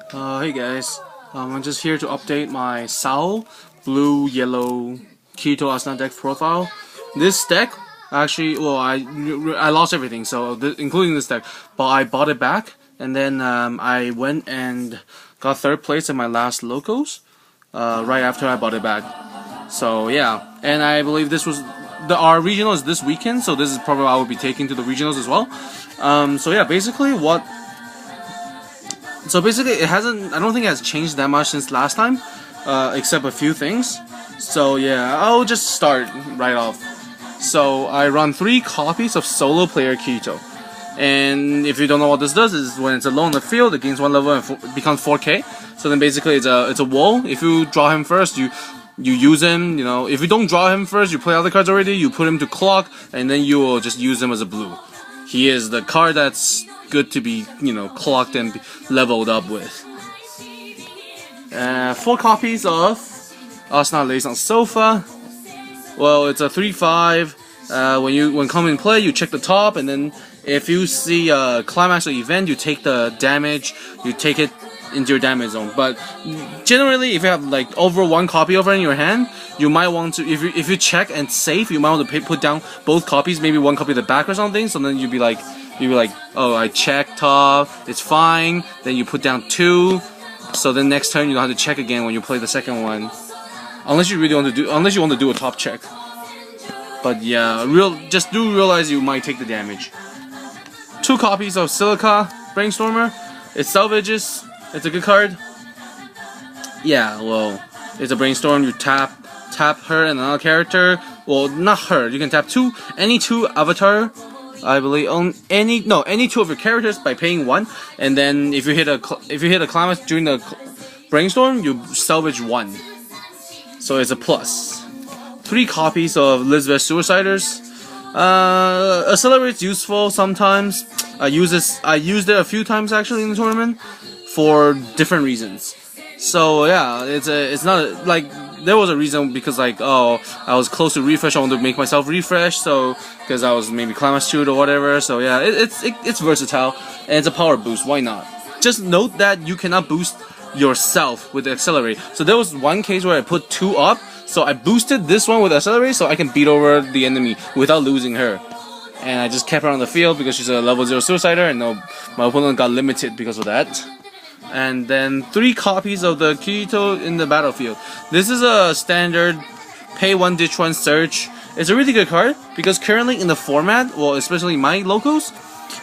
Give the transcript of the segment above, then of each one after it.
Hey guys, I'm just here to update my Sao blue yellow Keto Asuna deck profile. This deck actually, well, I lost everything, so including this deck, but I bought it back, and then I went and got third place in my last locals right after I bought it back. So yeah, and I believe this was our regional is this weekend, so this is probably what I will be taking to the regionals as well. So yeah, basically it hasn't. I don't think it has changed that much since last time, except a few things. So yeah, I'll just start right off. So I run 3 copies of solo player Keto, and if you don't know what this does, is when it's alone in the field, it gains 1 level and becomes 4K. So then basically it's a wall. If you draw him first, you use him. You know, if you don't draw him first, you play other cards already. You put him to clock, and then you will just use him as a blue. He is the card that's good to be, clocked and leveled up with. 4 copies of Asuna Lays on Sofa. Well, it's a 3/5. When come in play, you check the top, and then if you see a Climax or event, you take the damage. You take it into your damage zone. But generally, if you have like over 1 copy over in your hand, you might want to, if you check and save, you might want to put down both copies, maybe 1 copy at the back or something. So then you'd be like, oh, I checked top, it's fine. Then you put down 2. So then next turn you don't have to check again when you play the second one, unless you want to do a top check. But yeah, just do realize you might take the damage. 2 copies of Silica Brainstormer. It salvages. It's a good card. Yeah, well, it's a brainstorm. You tap her and another character. Well, not her. You can tap any two avatar. I believe on any 2 of your characters by paying 1. And then if you hit a climax during the brainstorm, you salvage 1. So it's a plus. 3 copies of Weiss Schwarz. Accelerate's useful sometimes. I used it a few times actually in the tournament for different reasons. So yeah, it's not like there was a reason because I was close to refresh. I wanted to make myself refresh, so because I was maybe Climax shoot or whatever. So yeah, it's versatile and it's a power boost. Why not? Just note that you cannot boost yourself with the accelerate. So there was one case where I put 2 up, so I boosted this one with accelerate so I can beat over the enemy without losing her. And I just kept her on the field because she's a level 0 suicider, and my opponent got limited because of that. And then 3 copies of the Kirito in the battlefield. This is a standard pay 1 ditch 1 search. It's a really good card because currently in the format, well, especially my locals,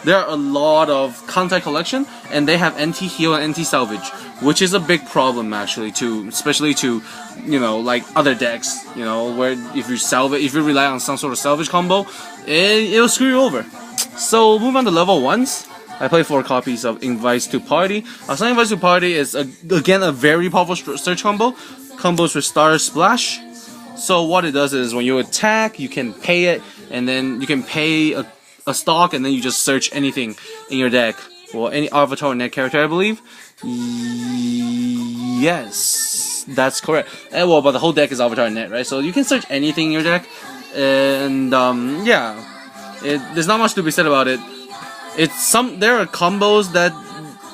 there are a lot of contact collection and they have anti-heal and anti-salvage, which is a big problem actually especially to like other decks, where if you rely on some sort of salvage combo, it'll screw you over. So move on to level 1s. I play 4 copies of Invites to Party. Asuna Invites to Party is again a very powerful search combo. Combos with Star Splash. So what it does is when you attack, you can pay it, and then you can pay a stock, and then you just search anything in your deck. Well, any avatar or net character, I believe. Yes, that's correct. Well, but the whole deck is avatar and net, right? So you can search anything in your deck, and yeah, there's not much to be said about it. There are combos that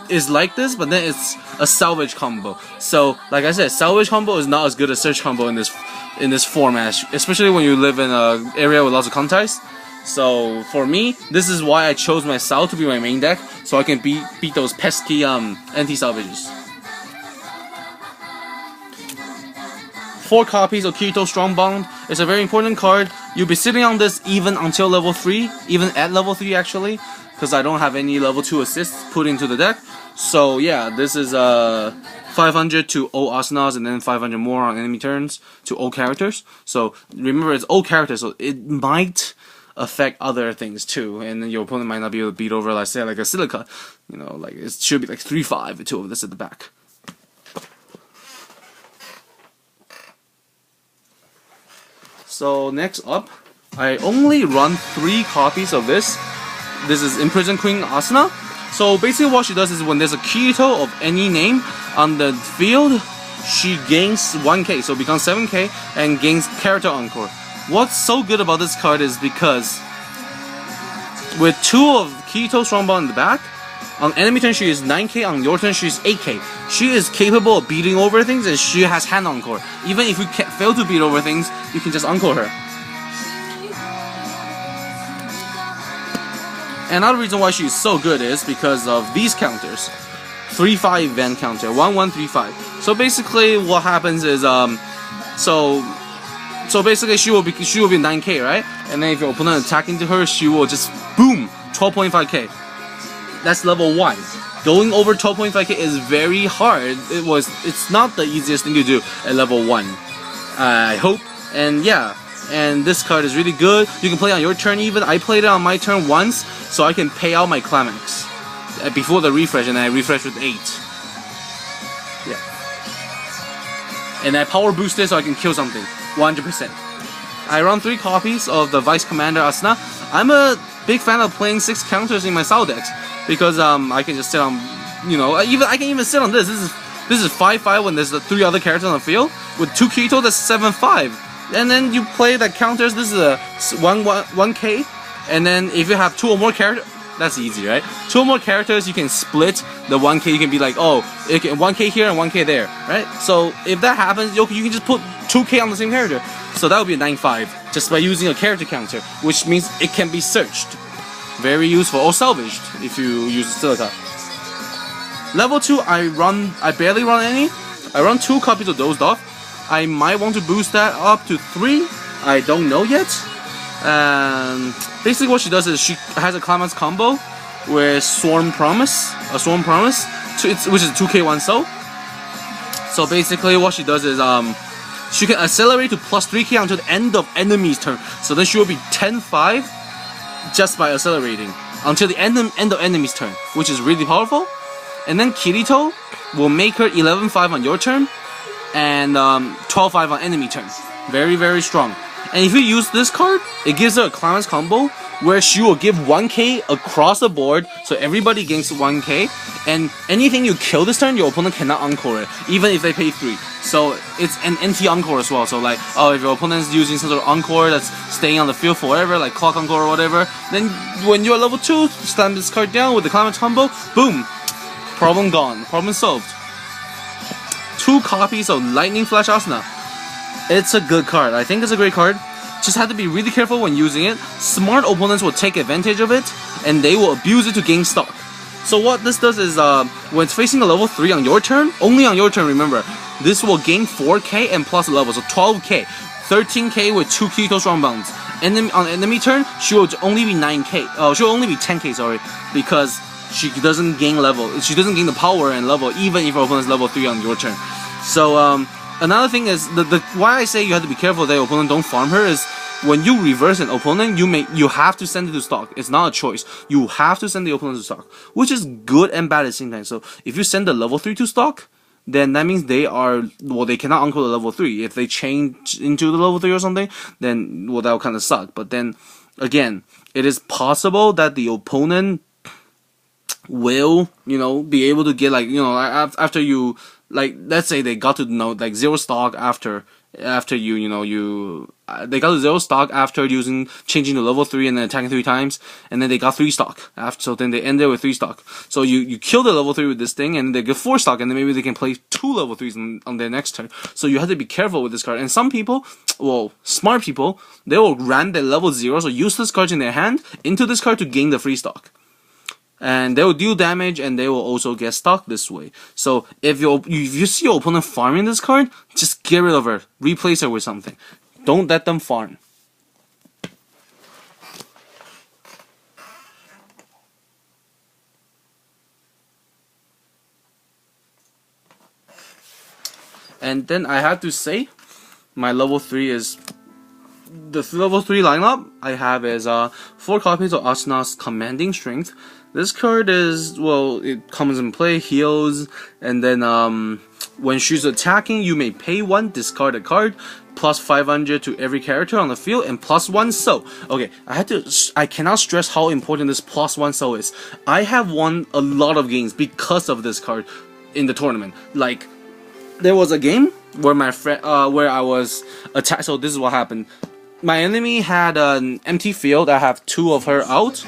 is like this, but then it's a salvage combo. So, like I said, salvage combo is not as good as search combo in this format, especially when you live in an area with lots of contacts. So for me, this is why I chose my Sao to be my main deck, so I can beat those pesky anti-salvages. 4 copies of Kirito Strong Bond. It's a very important card. You'll be sitting on this even until level 3, even at level 3 actually, because I don't have any level 2 assists put into the deck. So yeah, this is 500 to all Asunas and then 500 more on enemy turns to all characters. So remember, it's all characters, so it might affect other things too, and then your opponent might not be able to beat over, let's say, like a Silica. Like it should be like 3/5 with 2 of this at the back. So next up, I only run 3 copies of this. This is Imprisoned Queen Asuna. So basically what she does is when there's a Kirito of any name on the field, she gains 1k, so it becomes 7k, and gains character encore. What's so good about this card is because with 2 of Kirito Strongbow in the back, On enemy turn, she is 9k. On your turn, she is 8k. She is capable of beating over things, and she has hand encore. Even if you fail to beat over things, you can just encore her. Another reason why she is so good is because of these counters. 3-5 event counter, 1-1-3-5. So basically, what happens is so basically she will be 9k, right? And then if your opponent attack into her, she will just boom 12.5k. That's level 1. Going over 12.5k is very hard. It's not the easiest thing to do at level 1. I hope. And yeah, and this card is really good. You can play on your turn even. I played it on my turn once, so I can pay out my Climax before the refresh, and I refresh with 8. Yeah. And I power boost it so I can kill something. 100%. I run 3 copies of the Vice Commander Asuna. I'm a big fan of playing 6 counters in my Sao decks because I can just sit on, I can even sit on this. This is 5-5 when there's the 3 other characters on the field. With 2 Keto, that's 7-5. And then you play the counters. This is a 1k. And then if you have 2 or more characters, that's easy, right? 2 or more characters, you can split the 1k. You can be like, oh, 1k here and 1k there, right? So if that happens, you can just put 2k on the same character. So that would be a 9-5 just by using a character counter, which means it can be searched. Very useful, or salvaged if you use Silica. Level 2, I barely run any. I run 2 copies of Dozed Off. I might want to boost that up to 3. I don't know yet. Basically what she does is she has a Climax combo with Swarm Promise, which is 2k 1 so. So basically what she does is she can accelerate to plus 3k until the end of enemy's turn. So then she will be 10-5 just by accelerating until the end of enemy's turn, which is really powerful. And then Kirito will make her 11-5 on your turn and 12-5 on enemy turn. Very, very strong. And if you use this card, it gives her a Climax combo where she will give 1k across the board, so everybody gains 1k, and anything you kill this turn, your opponent cannot encore it, even if they pay 3. So it's an anti-encore as well. So like, oh, if your opponent is using some sort of encore that's staying on the field forever, like clock encore or whatever, then when you're level 2, slam this card down with the Climax combo, boom, problem gone, problem solved. 2 copies of Lightning Flash Asuna. It's a good card. I think it's a great card. Just have to be really careful when using it. Smart opponents will take advantage of it, and they will abuse it to gain stock. So what this does is, when it's facing a level 3 on your turn, only on your turn, remember, this will gain 4k and plus a level, so 12k. 13k with 2 Keto Strong Bounds. On enemy turn, she will only be 9k. She'll only be 10k, sorry, because she doesn't gain level. She doesn't gain the power and level, even if her opponent's level 3 on your turn. So, another thing is, why I say you have to be careful that your opponent don't farm her is when you reverse an opponent, you have to send it to stock. It's not a choice. You have to send the opponent to stock, which is good and bad at the same time. So if you send the level 3 to stock, then that means they cannot uncle the level 3. If they change into the level 3 or something, then that will kind of suck. But then again, it is possible that the opponent will, be able to get after you. Like, let's say they got to 0 stock after they got to 0 stock after changing to level 3 and then attacking 3 times, and then they got 3 stock after. So then they end there with 3 stock. So you kill the level 3 with this thing, and they get 4 stock, and then maybe they can play 2 level 3s on their next turn. So you have to be careful with this card. And some people, smart people, they will ram their level 0, so use this card in their hand into this card to gain the free stock. And they will deal damage, and they will also get stock this way. So if you see your opponent farming this card, just get rid of her. Replace her with something. Don't let them farm. And then I have to say, my level 3 is... The level 3 lineup I have is 4 copies of Asuna's Commanding Strength. This card is, it comes in play, heals, and then when she's attacking, you may pay 1, discard a card, plus 500 to every character on the field, and plus 1 so. Okay, I cannot stress how important this plus 1 so is. I have won a lot of games because of this card in the tournament. Like, there was a game where my friend, where I was attacked. So this is what happened. My enemy had an empty field. I have 2 of her out.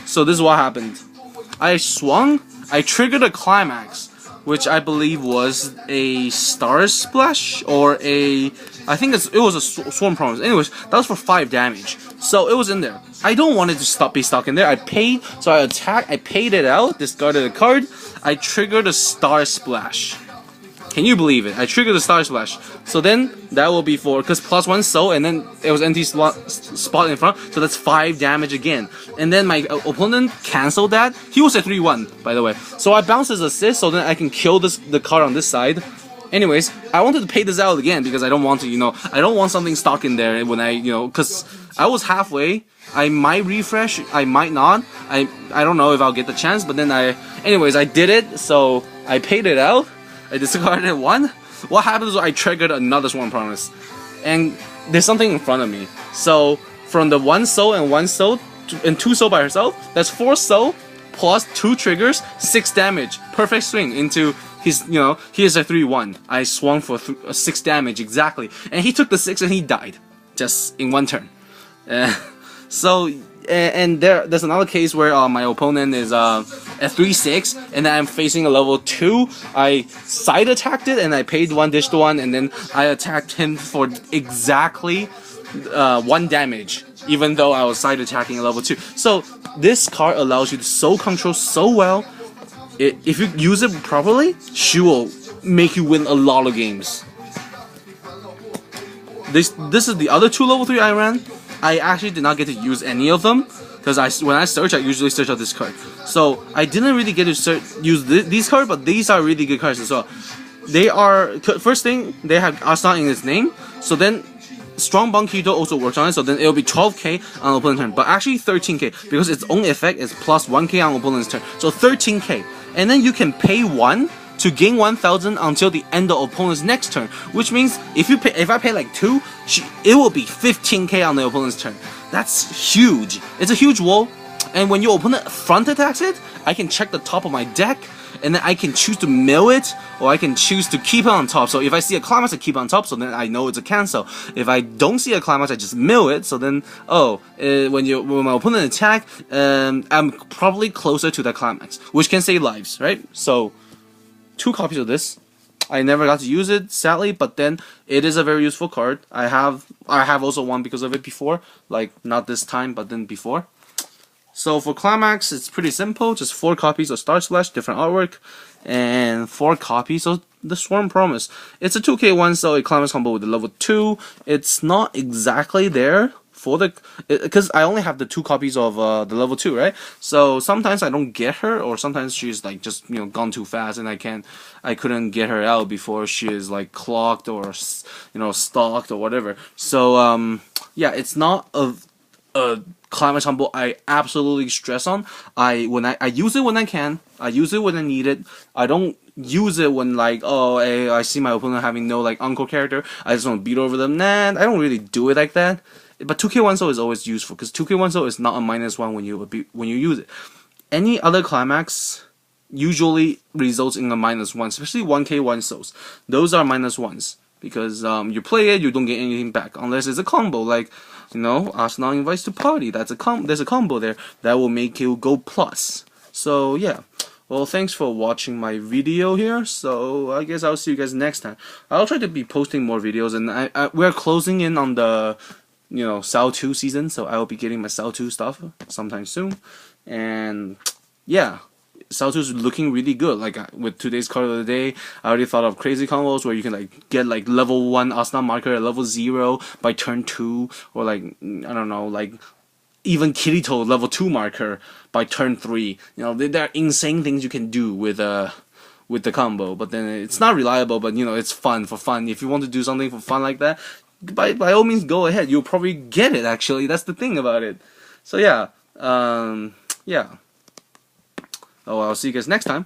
So this is what happened. I swung, I triggered a Climax, which I believe was a Star Splash or I think it was a Swarm Promise. Anyways, that was for 5 damage. So it was in there. I don't want it to be stuck in there. I paid, so I attacked, I paid it out, discarded a card, I triggered a Star Splash. Can you believe it? I triggered the Star Splash. So then that will be for, because +1 soul, and then it was empty spot in front, so that's 5 damage again. And then my opponent canceled that. He was a 3-1, by the way. So I bounced his assist, so then I can kill the card on this side. Anyways, I wanted to pay this out again because I don't want to, I don't want something stuck in there when I, because I was halfway. I might refresh, I might not. I don't know if I'll get the chance, but then anyways, I did it, so I paid it out. I discarded 1. What happens is I triggered another Swarm Promise. And there's something in front of me. So, from the 1 soul and 1 soul, and 2 soul by herself, that's 4 soul, plus 2 triggers, 6 damage. Perfect swing into his, he is a 3-1. I swung for 6 damage, exactly. And he took the 6 and he died. Just in 1 turn. So, and there's another case where my opponent is at 3-6, and then I'm facing a level 2. I side attacked it, and I paid 1, dished 1, and then I attacked him for exactly 1 damage, even though I was side attacking a level 2. So this card allows you to soul control so well. If you use it properly, she will make you win a lot of games. This is the other 2 level 3 I ran. I actually did not get to use any of them because when I search, I usually search out this card. So I didn't really get to use these cards, but these are really good cards as well. They are, first thing, they have Asuna in its name. So then Strong Bankido also works on it. So then it'll be 12k on opponent's turn, but actually 13k because its own effect is plus 1k on opponent's turn. So 13k, and then you can pay 1 to gain 1000 until the end of opponent's next turn, which means if I pay like 2, it will be 15k on the opponent's turn. That's huge. It's a huge wall, and when your opponent front attacks it, I can check the top of my deck, and then I can choose to mill it, or I can choose to keep it on top. So if I see a Climax, I keep it on top, so then I know it's a cancel. If I don't see a Climax, I just mill it, so then, when my opponent attack, I'm probably closer to the Climax, which can save lives, right? So 2 copies of this. I never got to use it, sadly, but then it is a very useful card. I have also one because of it before, like not this time, but then before. So for Climax, it's pretty simple. Just 4 copies of Star Splash, different artwork, and 4 copies of the Swarm Promise. It's a 2k 1 so a Climax combo with the level 2. It's not exactly there for because I only have the 2 copies of the level 2, right? So sometimes I don't get her, or sometimes she's like just gone too fast, and I couldn't get her out before she is like clocked or stalked or whatever. So yeah, it's not a Climax combo I absolutely stress on. I use it when I can. I use it when I need it. I don't use it when like, I see my opponent having no like encore character, I just want to beat over them. Nah, I don't really do it like that. But 2k 1 soul is always useful because 2k 1 soul is not a -1 when you use it. Any other Climax usually results in a -1, especially 1k 1 souls. Those are -1s because you play it, you don't get anything back unless it's a combo like Asuna invites to party. There's a combo there that will make you go plus. So yeah. Well, thanks for watching my video here. So I guess I'll see you guys next time. I'll try to be posting more videos, and we're closing in on the Sao 2 season, so I will be getting my Sao 2 stuff sometime soon. And yeah, Sao 2 is looking really good. Like with today's card of the day, I already thought of crazy combos where you can like get like level 1 Asuna marker at level 0 by turn 2, or like I don't know, like even Kirito level 2 marker by turn 3. There are insane things you can do with the combo, but then it's not reliable, but it's fun for fun. If you want to do something for fun like that, by all means go ahead. You'll probably get it, actually. That's the thing about it. So yeah, yeah. Oh, I'll see you guys next time.